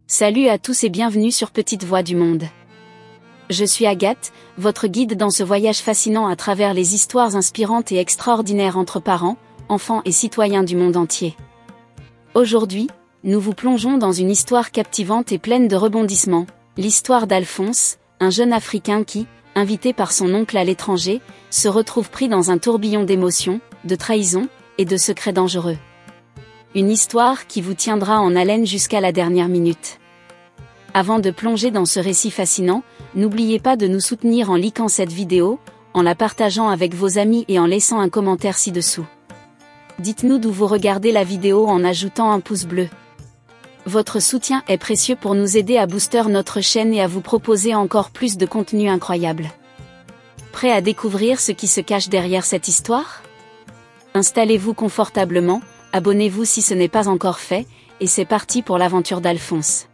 Salut à tous et bienvenue sur Petite Voix du Monde. Je suis Agathe, votre guide dans ce voyage fascinant à travers les histoires inspirantes et extraordinaires entre parents, enfants et citoyens du monde entier. Aujourd'hui, nous vous plongeons dans une histoire captivante et pleine de rebondissements, l'histoire d'Alphonse, un jeune Africain qui, invité par son oncle à l'étranger, se retrouve pris dans un tourbillon d'émotions, de trahison et de secrets dangereux. Une histoire qui vous tiendra en haleine jusqu'à la dernière minute. Avant de plonger dans ce récit fascinant, n'oubliez pas de nous soutenir en likant cette vidéo, en la partageant avec vos amis et en laissant un commentaire ci-dessous. Dites-nous d'où vous regardez la vidéo en ajoutant un pouce bleu. Votre soutien est précieux pour nous aider à booster notre chaîne et à vous proposer encore plus de contenu incroyable. Prêt à découvrir ce qui se cache derrière cette histoire? Installez-vous confortablement, abonnez-vous si ce n'est pas encore fait, et c'est parti pour l'aventure d'Alphonse.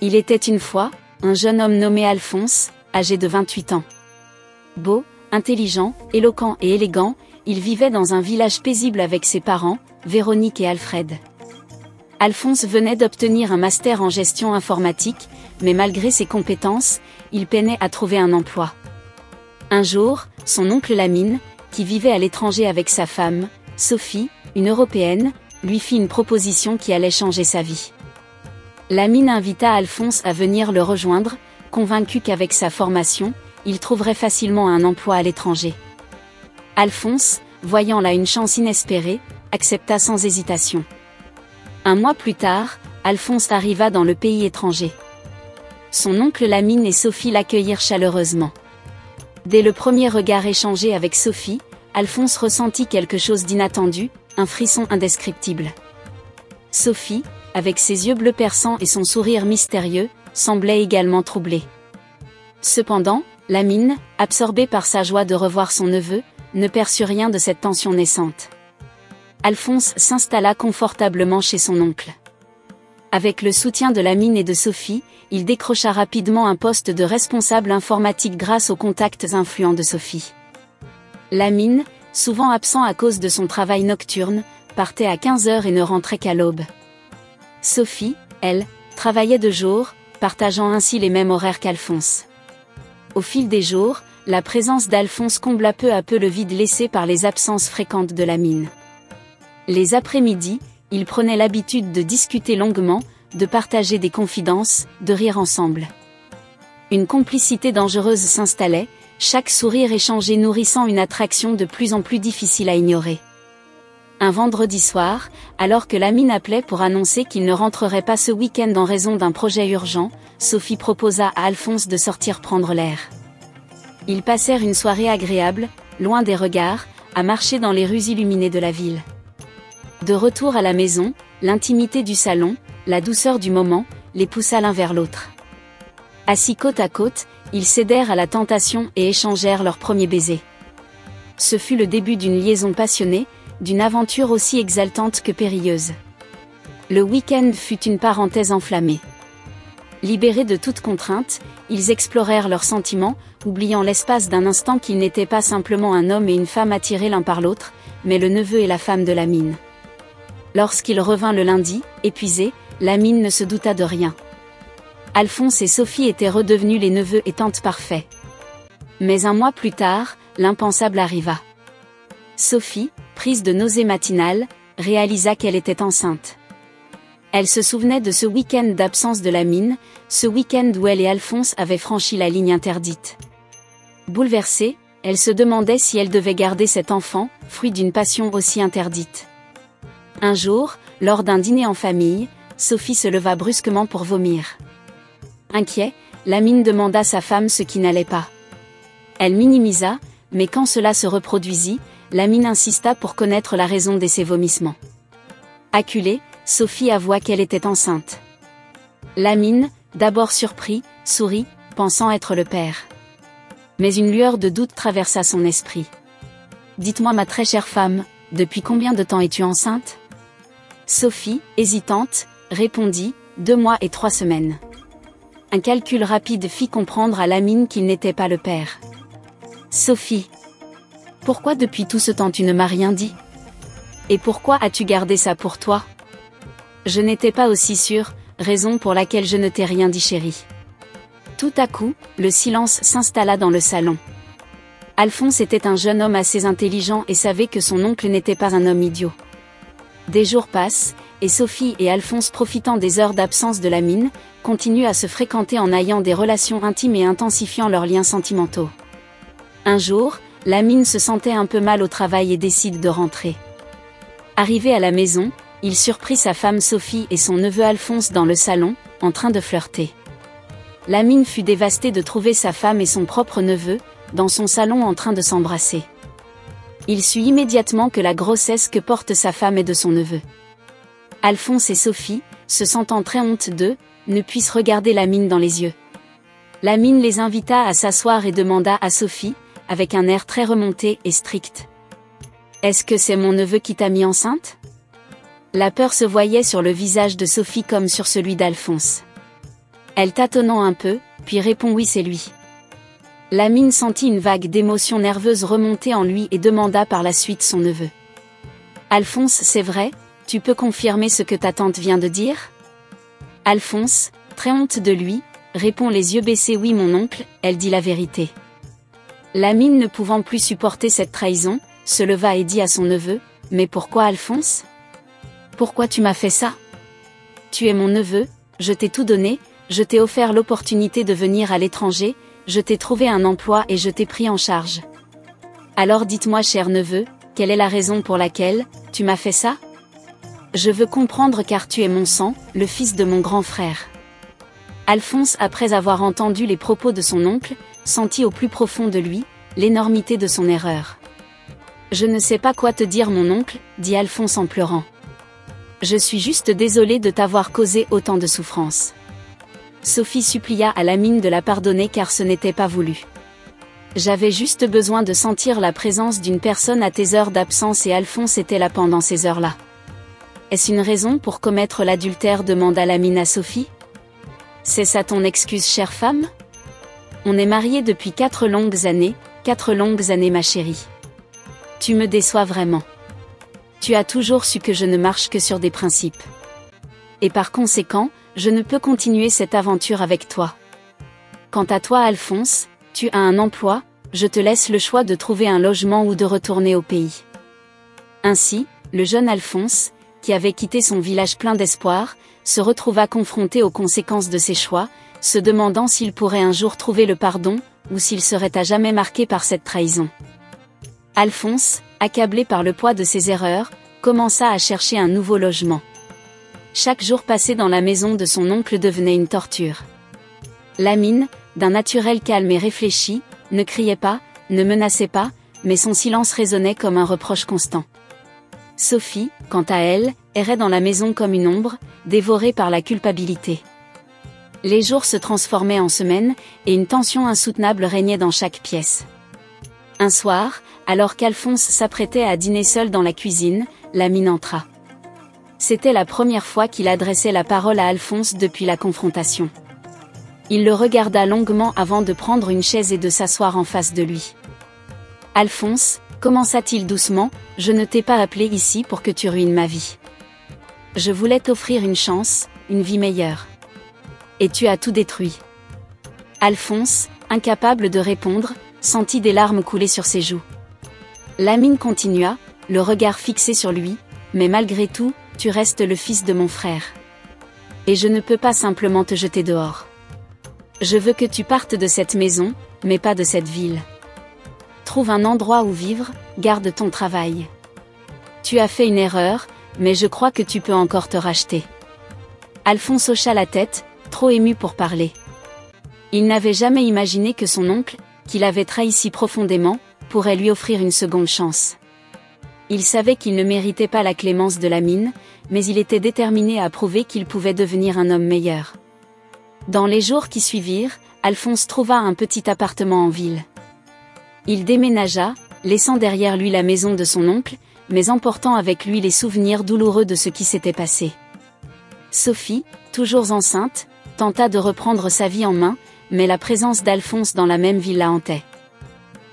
Il était une fois, un jeune homme nommé Alphonse, âgé de 28 ans. Beau, intelligent, éloquent et élégant, il vivait dans un village paisible avec ses parents, Véronique et Alfred. Alphonse venait d'obtenir un master en gestion informatique, mais malgré ses compétences, il peinait à trouver un emploi. Un jour, son oncle Lamine, qui vivait à l'étranger avec sa femme, Sophie, une Européenne, lui fit une proposition qui allait changer sa vie. Lamine invita Alphonse à venir le rejoindre, convaincu qu'avec sa formation, il trouverait facilement un emploi à l'étranger. Alphonse, voyant là une chance inespérée, accepta sans hésitation. Un mois plus tard, Alphonse arriva dans le pays étranger. Son oncle Lamine et Sophie l'accueillirent chaleureusement. Dès le premier regard échangé avec Sophie, Alphonse ressentit quelque chose d'inattendu, un frisson indescriptible. Sophie, avec ses yeux bleus perçants et son sourire mystérieux, semblait également troublée. Cependant, Lamine, absorbé par sa joie de revoir son neveu, ne perçut rien de cette tension naissante. Alphonse s'installa confortablement chez son oncle. Avec le soutien de Lamine et de Sophie, il décrocha rapidement un poste de responsable informatique grâce aux contacts influents de Sophie. Lamine, souvent absent à cause de son travail nocturne, partait à 15h et ne rentrait qu'à l'aube. Sophie, elle, travaillait de jour, partageant ainsi les mêmes horaires qu'Alphonse. Au fil des jours, la présence d'Alphonse combla peu à peu le vide laissé par les absences fréquentes de Lamine. Les après-midi, ils prenaient l'habitude de discuter longuement, de partager des confidences, de rire ensemble. Une complicité dangereuse s'installait, chaque sourire échangé nourrissant une attraction de plus en plus difficile à ignorer. Un vendredi soir, alors que Lamine appelait pour annoncer qu'il ne rentrerait pas ce week-end en raison d'un projet urgent, Sophie proposa à Alphonse de sortir prendre l'air. Ils passèrent une soirée agréable, loin des regards, à marcher dans les rues illuminées de la ville. De retour à la maison, l'intimité du salon, la douceur du moment, les poussa l'un vers l'autre. Assis côte à côte, ils cédèrent à la tentation et échangèrent leur premier baiser. Ce fut le début d'une liaison passionnée, d'une aventure aussi exaltante que périlleuse. Le week-end fut une parenthèse enflammée. Libérés de toute contrainte, ils explorèrent leurs sentiments, oubliant l'espace d'un instant qu'ils n'étaient pas simplement un homme et une femme attirés l'un par l'autre, mais le neveu et la femme de Lamine. Lorsqu'il revint le lundi, épuisé, Lamine ne se douta de rien. Alphonse et Sophie étaient redevenus les neveux et tantes parfaits. Mais un mois plus tard, l'impensable arriva. Sophie, prise de nausées matinales, réalisa qu'elle était enceinte. Elle se souvenait de ce week-end d'absence de Lamine, ce week-end où elle et Alphonse avaient franchi la ligne interdite. Bouleversée, elle se demandait si elle devait garder cet enfant, fruit d'une passion aussi interdite. Un jour, lors d'un dîner en famille, Sophie se leva brusquement pour vomir. Inquiet, Lamine demanda à sa femme ce qui n'allait pas. Elle minimisa, mais quand cela se reproduisit, Lamine insista pour connaître la raison de ses vomissements. Acculée, Sophie avoua qu'elle était enceinte. Lamine, d'abord surpris, sourit, pensant être le père. Mais une lueur de doute traversa son esprit. « Dites-moi ma très chère femme, depuis combien de temps es-tu enceinte ?» Sophie, hésitante, répondit, 2 mois et 3 semaines. Un calcul rapide fit comprendre à Lamine qu'il n'était pas le père. Sophie. Pourquoi depuis tout ce temps tu ne m'as rien dit? Et pourquoi as-tu gardé ça pour toi? Je n'étais pas aussi sûre, raison pour laquelle je ne t'ai rien dit chérie. Tout à coup, le silence s'installa dans le salon. Alphonse était un jeune homme assez intelligent et savait que son oncle n'était pas un homme idiot. Des jours passent, et Sophie et Alphonse, profitant des heures d'absence de la mine, continuent à se fréquenter en ayant des relations intimes et intensifiant leurs liens sentimentaux. Un jour, la mine se sentait un peu mal au travail et décide de rentrer. Arrivé à la maison, il surprit sa femme Sophie et son neveu Alphonse dans le salon, en train de flirter. La mine fut dévastée de trouver sa femme et son propre neveu, dans son salon en train de s'embrasser. Il sut immédiatement que la grossesse que porte sa femme est de son neveu. Alphonse et Sophie, se sentant très honte d'eux, ne puissent regarder la mine dans les yeux. La mine les invita à s'asseoir et demanda à Sophie, avec un air très remonté et strict. « Est-ce que c'est mon neveu qui t'a mis enceinte ?» La peur se voyait sur le visage de Sophie comme sur celui d'Alphonse. Elle tâtonnant un peu, puis répond « Oui, c'est lui ». La mine sentit une vague d'émotions nerveuses remonter en lui et demanda par la suite son neveu. « Alphonse, c'est vrai, tu peux confirmer ce que ta tante vient de dire ?» Alphonse, très honte de lui, répond les yeux baissés « Oui mon oncle, elle dit la vérité. » La mine ne pouvant plus supporter cette trahison, se leva et dit à son neveu « Mais pourquoi Alphonse? Pourquoi tu m'as fait ça? Tu es mon neveu, je t'ai tout donné, je t'ai offert l'opportunité de venir à l'étranger, je t'ai trouvé un emploi et je t'ai pris en charge. Alors dites-moi cher neveu, quelle est la raison pour laquelle tu m'as fait ça? Je veux comprendre car tu es mon sang, le fils de mon grand frère. » Alphonse, après avoir entendu les propos de son oncle, sentit au plus profond de lui l'énormité de son erreur. « Je ne sais pas quoi te dire mon oncle, dit Alphonse en pleurant. Je suis juste désolé de t'avoir causé autant de souffrance. » Sophie supplia à la mine de la pardonner car ce n'était pas voulu. « J'avais juste besoin de sentir la présence d'une personne à tes heures d'absence et Alphonse était là pendant ces heures-là. » Est-ce une raison pour commettre l'adultère? Demanda la mine à Sophie. « C'est ça ton excuse chère femme? On est mariés depuis 4 longues années ma chérie. Tu me déçois vraiment. Tu as toujours su que je ne marche que sur des principes. Et par conséquent, je ne peux continuer cette aventure avec toi. Quant à toi Alphonse, tu as un emploi, je te laisse le choix de trouver un logement ou de retourner au pays. » Ainsi, le jeune Alphonse, qui avait quitté son village plein d'espoir, se retrouva confronté aux conséquences de ses choix, se demandant s'il pourrait un jour trouver le pardon, ou s'il serait à jamais marqué par cette trahison. Alphonse, accablé par le poids de ses erreurs, commença à chercher un nouveau logement. Chaque jour passé dans la maison de son oncle devenait une torture. La mine, d'un naturel calme et réfléchi, ne criait pas, ne menaçait pas, mais son silence résonnait comme un reproche constant. Sophie, quant à elle, errait dans la maison comme une ombre, dévorée par la culpabilité. Les jours se transformaient en semaines, et une tension insoutenable régnait dans chaque pièce. Un soir, alors qu'Alphonse s'apprêtait à dîner seul dans la cuisine, la mine entra. C'était la première fois qu'il adressait la parole à Alphonse depuis la confrontation. Il le regarda longuement avant de prendre une chaise et de s'asseoir en face de lui. « Alphonse, commença-t-il doucement, je ne t'ai pas appelé ici pour que tu ruines ma vie. Je voulais t'offrir une chance, une vie meilleure. Et tu as tout détruit. » Alphonse, incapable de répondre, sentit des larmes couler sur ses joues. La mine continua, le regard fixé sur lui, « Mais malgré tout, tu restes le fils de mon frère. Et je ne peux pas simplement te jeter dehors. Je veux que tu partes de cette maison, mais pas de cette ville. Trouve un endroit où vivre, garde ton travail. Tu as fait une erreur, mais je crois que tu peux encore te racheter. » Alphonse hocha la tête, trop ému pour parler. Il n'avait jamais imaginé que son oncle, qui l'avait trahi si profondément, pourrait lui offrir une seconde chance. Il savait qu'il ne méritait pas la clémence de la mine, mais il était déterminé à prouver qu'il pouvait devenir un homme meilleur. Dans les jours qui suivirent, Alphonse trouva un petit appartement en ville. Il déménagea, laissant derrière lui la maison de son oncle, mais emportant avec lui les souvenirs douloureux de ce qui s'était passé. Sophie, toujours enceinte, tenta de reprendre sa vie en main, mais la présence d'Alphonse dans la même ville la hantait.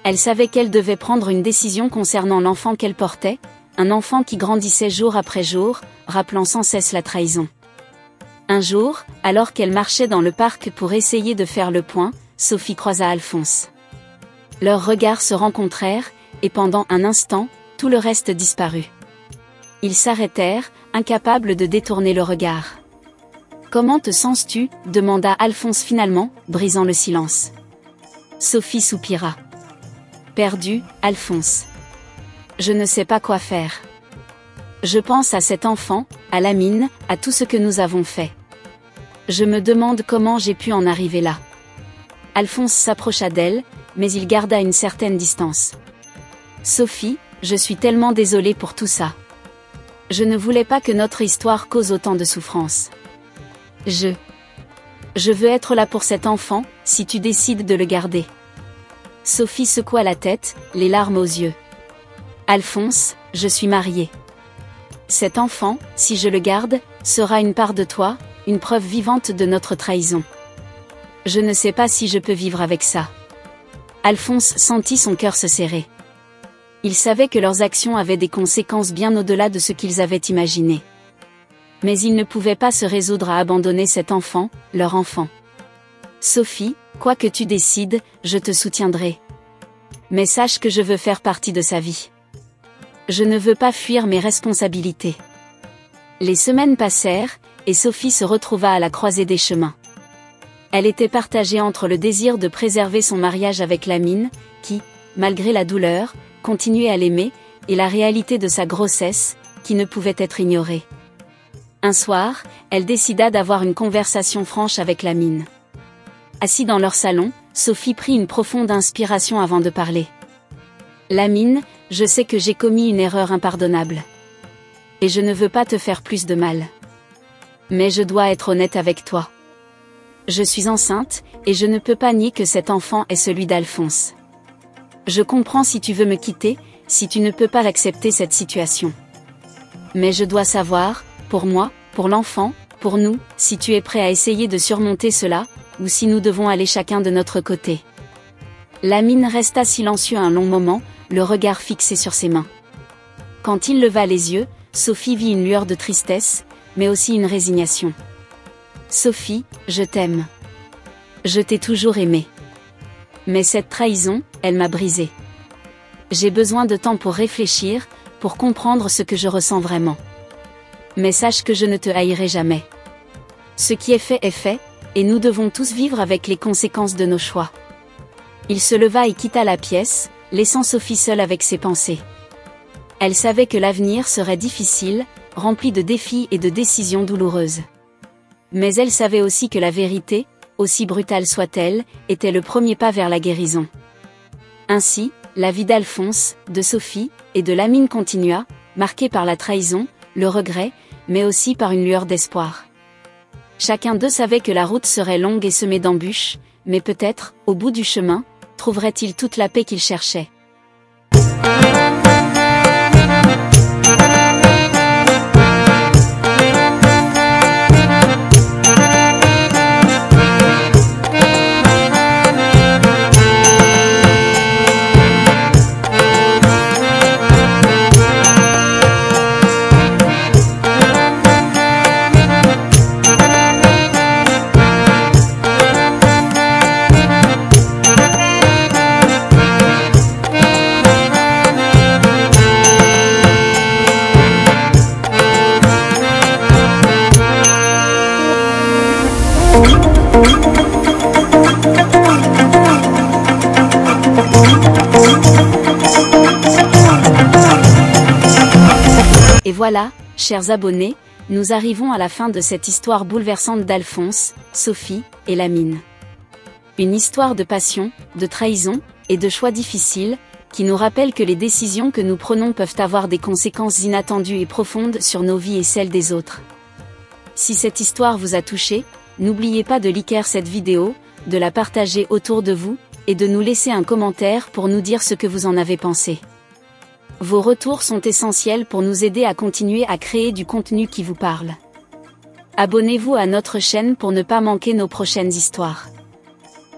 Elle savait qu'elle devait prendre une décision concernant l'enfant qu'elle portait, un enfant qui grandissait jour après jour, rappelant sans cesse la trahison. Un jour, alors qu'elle marchait dans le parc pour essayer de faire le point, Sophie croisa Alphonse. Leurs regards se rencontrèrent, et pendant un instant, tout le reste disparut. Ils s'arrêtèrent, incapables de détourner le regard. « Comment te sens-tu » demanda Alphonse finalement, brisant le silence. Sophie soupira. « Perdu, Alphonse. Je ne sais pas quoi faire. Je pense à cet enfant, à Lamine, à tout ce que nous avons fait. Je me demande comment j'ai pu en arriver là. » Alphonse s'approcha d'elle, mais il garda une certaine distance. « Sophie, je suis tellement désolée pour tout ça. Je ne voulais pas que notre histoire cause autant de souffrance. Je veux être là pour cet enfant, si tu décides de le garder. » Sophie secoua la tête, les larmes aux yeux. « Alphonse, je suis mariée. Cet enfant, si je le garde, sera une part de toi, une preuve vivante de notre trahison. Je ne sais pas si je peux vivre avec ça. » Alphonse sentit son cœur se serrer. Il savait que leurs actions avaient des conséquences bien au-delà de ce qu'ils avaient imaginé. Mais ils ne pouvaient pas se résoudre à abandonner cet enfant, leur enfant. « Sophie, quoi que tu décides, je te soutiendrai. Mais sache que je veux faire partie de sa vie. Je ne veux pas fuir mes responsabilités. » Les semaines passèrent, et Sophie se retrouva à la croisée des chemins. Elle était partagée entre le désir de préserver son mariage avec Lamine, qui, malgré la douleur, continuait à l'aimer, et la réalité de sa grossesse, qui ne pouvait être ignorée. Un soir, elle décida d'avoir une conversation franche avec Lamine. Assis dans leur salon, Sophie prit une profonde inspiration avant de parler. « Lamine, je sais que j'ai commis une erreur impardonnable. Et je ne veux pas te faire plus de mal. Mais je dois être honnête avec toi. Je suis enceinte, et je ne peux pas nier que cet enfant est celui d'Alphonse. Je comprends si tu veux me quitter, si tu ne peux pas accepter cette situation. Mais je dois savoir, pour moi, pour l'enfant, pour nous, si tu es prêt à essayer de surmonter cela, ou si nous devons aller chacun de notre côté. » Lamine resta silencieux un long moment, le regard fixé sur ses mains. Quand il leva les yeux, Sophie vit une lueur de tristesse, mais aussi une résignation. « Sophie, je t'aime. Je t'ai toujours aimée. Mais cette trahison, elle m'a brisée. J'ai besoin de temps pour réfléchir, pour comprendre ce que je ressens vraiment. Mais sache que je ne te haïrai jamais. Ce qui est fait, et nous devons tous vivre avec les conséquences de nos choix. » Il se leva et quitta la pièce, laissant Sophie seule avec ses pensées. Elle savait que l'avenir serait difficile, rempli de défis et de décisions douloureuses. Mais elle savait aussi que la vérité, aussi brutale soit-elle, était le premier pas vers la guérison. Ainsi, la vie d'Alphonse, de Sophie, et de Lamine continua, marquée par la trahison, le regret, mais aussi par une lueur d'espoir. Chacun d'eux savait que la route serait longue et semée d'embûches, mais peut-être, au bout du chemin, trouverait-il toute la paix qu'il cherchait. Et voilà, chers abonnés, nous arrivons à la fin de cette histoire bouleversante d'Alphonse, Sophie et Lamine. Une histoire de passion, de trahison, et de choix difficiles, qui nous rappelle que les décisions que nous prenons peuvent avoir des conséquences inattendues et profondes sur nos vies et celles des autres. Si cette histoire vous a touché, n'oubliez pas de liker cette vidéo, de la partager autour de vous, et de nous laisser un commentaire pour nous dire ce que vous en avez pensé. Vos retours sont essentiels pour nous aider à continuer à créer du contenu qui vous parle. Abonnez-vous à notre chaîne pour ne pas manquer nos prochaines histoires.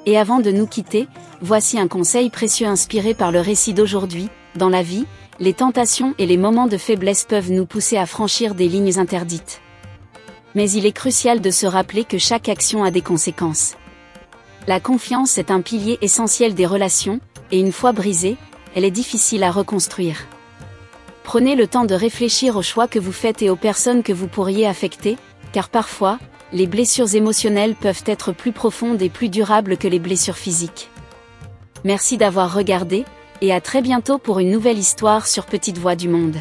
Et avant de nous quitter, voici un conseil précieux inspiré par le récit d'aujourd'hui. Dans la vie, les tentations et les moments de faiblesse peuvent nous pousser à franchir des lignes interdites. Mais il est crucial de se rappeler que chaque action a des conséquences. La confiance est un pilier essentiel des relations, et une fois brisée, elle est difficile à reconstruire. Prenez le temps de réfléchir aux choix que vous faites et aux personnes que vous pourriez affecter, car parfois, les blessures émotionnelles peuvent être plus profondes et plus durables que les blessures physiques. Merci d'avoir regardé, et à très bientôt pour une nouvelle histoire sur Petite Voix du Monde.